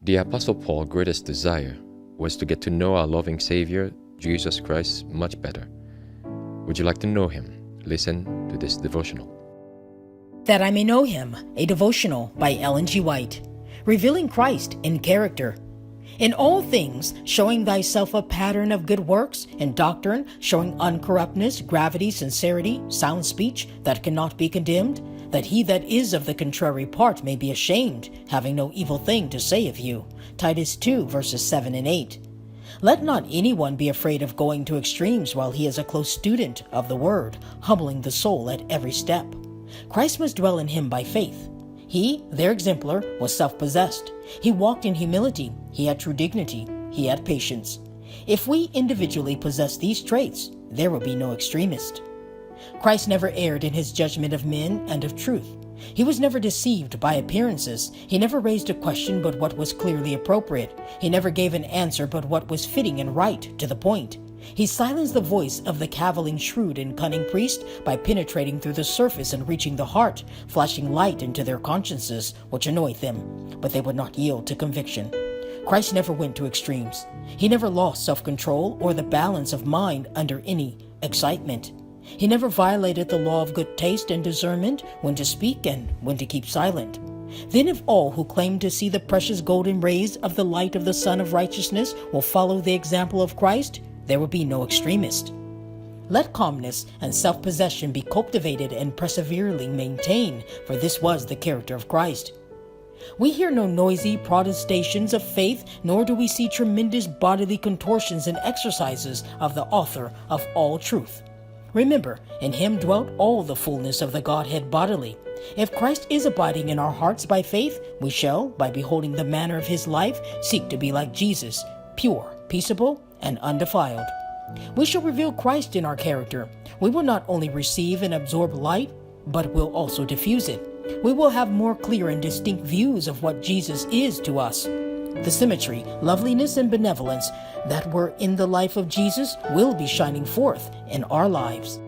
The Apostle Paul's greatest desire was to get to know our loving Savior, Jesus Christ, much better. Would you like to know Him? Listen to this devotional. That I May Know Him, a devotional by Ellen G. White, revealing Christ in character. In all things, showing thyself a pattern of good works, in doctrine, showing uncorruptness, gravity, sincerity, sound speech, that cannot be condemned, that he that is of the contrary part may be ashamed, having no evil thing to say of you. Titus 2, verses 7 and 8. Let not anyone be afraid of going to extremes while he is a close student of the Word, humbling the soul at every step. Christ must dwell in him by faith. He, their exemplar, was self-possessed. He walked in humility. He had true dignity. He had patience. If we individually possess these traits, there will be no extremist. Christ never erred in his judgment of men and of truth. He was never deceived by appearances. He never raised a question but what was clearly appropriate. He never gave an answer but what was fitting and right, to the point. He silenced the voice of the cavilling, shrewd, and cunning priest by penetrating through the surface and reaching the heart, flashing light into their consciences, which annoyed them, but they would not yield to conviction. Christ never went to extremes. He never lost self-control or the balance of mind under any excitement. He never violated the law of good taste and discernment, when to speak and when to keep silent. Then if all who claim to see the precious golden rays of the light of the Sun of Righteousness will follow the example of Christ, there will be no extremist. Let calmness and self-possession be cultivated and perseveringly maintained, for this was the character of Christ. We hear no noisy protestations of faith, nor do we see tremendous bodily contortions and exercises of the author of all truth. Remember, in him dwelt all the fullness of the Godhead bodily. If Christ is abiding in our hearts by faith, we shall, by beholding the manner of his life, seek to be like Jesus, pure, peaceable, and undefiled. We shall reveal Christ in our character. We will not only receive and absorb light, but will also diffuse it. We will have more clear and distinct views of what Jesus is to us. The symmetry, loveliness, and benevolence that were in the life of Jesus will be shining forth in our lives.